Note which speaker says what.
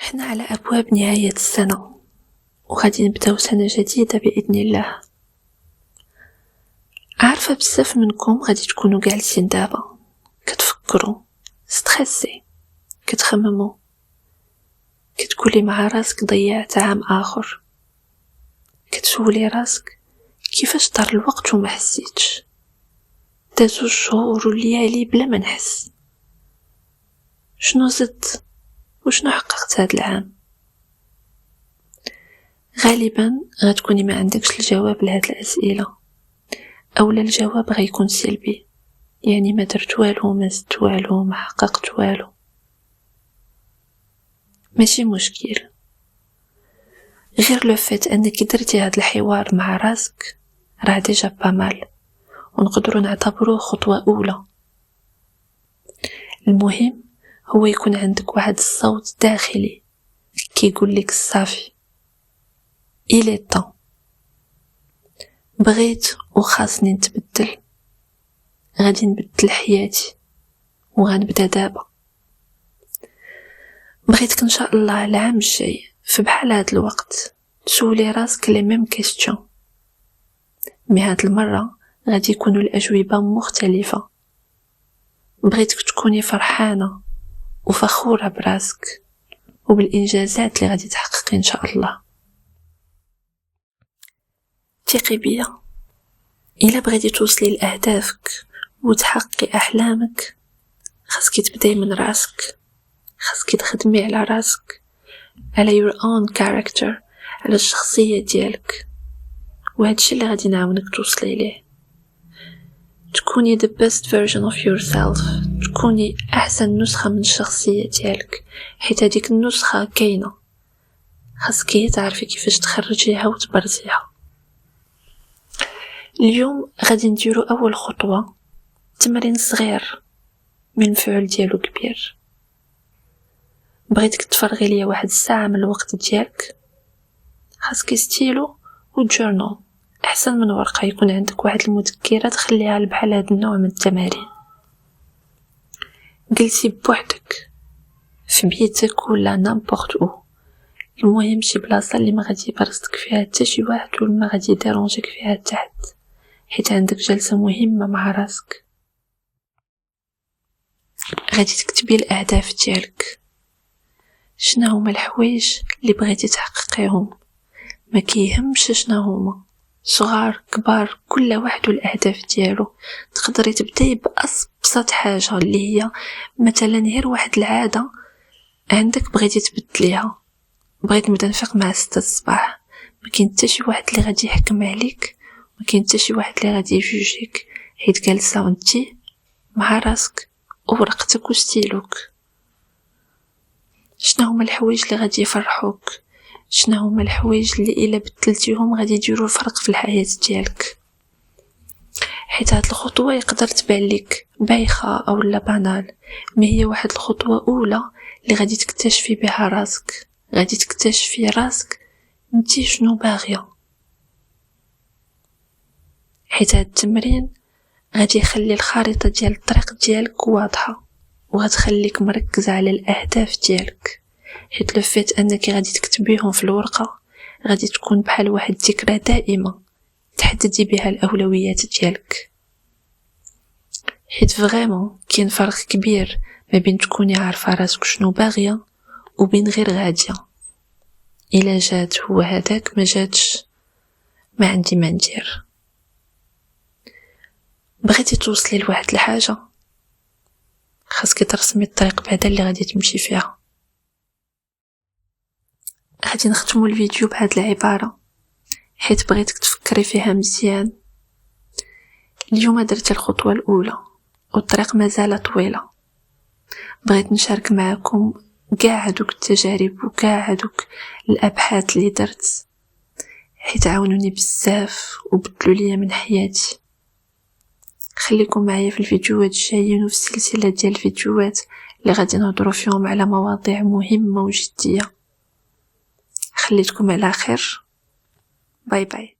Speaker 1: احنا على أبواب نهاية السنة وغادي نبداو سنة جديدة بإذن الله. عارفة بزاف منكم غادي تكونوا جالسين دابا كتفكروا ستريسي، كتخمموا، كتقولي مع راسك ضيعت عام آخر، كتسولي راسك كيفاش طار الوقت وما حسيتش، دازو الشهور والليالي بلا ما نحس. شنو زدت وشنو حققت هاد العام؟ غالبا غتكوني ما عندكش الجواب لهاد الأسئلة، اولا الجواب غيكون سلبي، يعني ما درت والو، ما زدت والو، ما حققت والو. ماشي مشكل، غير لو فات انك درتي هاد الحوار مع راسك راه ديجا بامال، ونقدروا نعتبروه خطوة اولى. المهم هو يكون عندك واحد الصوت داخلي كيقول لك صافي، إلي طون، بغيت وخاصني نتبدل، غادي نبدل حياتي وغنبدا دابا. بغيتك ان شاء الله العام الجاي في بحال هاد الوقت تسولي راسك لي ميم كيستيون، مي هاد المرة غادي يكونوا الأجوبة مختلفة. بغيتك تكوني فرحانة وفخورة براسك وبالإنجازات اللي غادي تحققي ان شاء الله. ثقي بيا، إلا بغيتي توصلي لأهدافك وتحققي أحلامك خاصك تبداي من راسك، خاصك تخدمي على راسك، على your own character، على الشخصية ديالك، وهادشي اللي غادي نعاونك توصلي ليه. تكوني the best version of yourself، تكوني أحسن نسخة من الشخصية ديالك، حيت هاديك النسخة كاينة، خاصك تعرفي كيفاش تخرجيها وتبرزيها. اليوم غادي نديرو أول خطوة، تمرين صغير من فعل ديالو كبير. بغيتك تفرغي ليا واحد الساعة من الوقت ديالك، خاصك ستيلو وجورنال، احسن من ورقة، يكون عندك واحد المذكرة تخليها بحال هاد النوع من التمارين. جلسي بوحدك في بيتك ولا نامبورت او، المهم شي بلاصة اللي ما غادي يبرزك فيها حتى شي واحد ولا ما غادي يديرونجيك فيها تحت، حيت عندك جلسة مهمة مع راسك. غادي تكتبي الأهداف ديالك، شنو هما الحوايج اللي بغيتي تحققيهم، ما كيهمش شنو هما، صغار كبار، كل واحد والأهداف ديالو. تقدري تبداي بأبسط حاجة اللي هي مثلا غير واحد العادة عندك بغيتي تبدليها. بغيت نبدا نفيق مع 6 الصباح، ما كاين حتى شي واحد اللي غادي يحكم عليك، ما كاين حتى شي واحد اللي غادي يجوجيك، حيت جالسه وانتي مع راسك وورقتك وستيلوك. شنو هما الحوايج اللي غادي يفرحوك، شنو هما الحوايج اللي الا بدلتيهم غادي يديروا الفرق في الحياه ديالك. حيت هاد الخطوه يقدر تبان لك بايخه او لا بانال، مي هي واحد الخطوه اولى اللي غادي تكتشفي بها راسك، غادي تكتشفي راسك انتي شنو باغيه. حيت هاد التمرين غادي يخلي الخريطه ديال الطريق ديالك واضحه، وغتخليك مركز على الاهداف ديالك، حيت لو فات انك غادي تكتبيهم في الورقه غادي تكون بحال واحد الذكرى دائمه تحددي بها الاولويات ديالك. حيت فريمون كاين فرق كبير ما بين تكوني عارفه راسك شنو باغيه وبين غير غاديه. الا جات هو هذاك، ما جاتش ما عندي ما ندير. بغيتي توصلي لواحد الحاجه خاصك ترسمي الطريق بعدا اللي غادي تمشي فيها. غادي نختمو الفيديو بهاد العباره حيت بغيتك تفكري فيها مزيان. اليوم درتي الخطوه الاولى والطريق مازال طويله. بغيت نشارك معكم كاع هادوك التجارب وكاع هادوك الابحاث اللي درت، حيت عاونوني بزاف وبدلوا ليا من حياتي. خليكم معايا في الفيديوهات الجايين وفي السلسله ديال الفيديوهات اللي غادي نهضروا فيهم على مواضيع مهمه وجديه. خليتكم على خير، باي باي.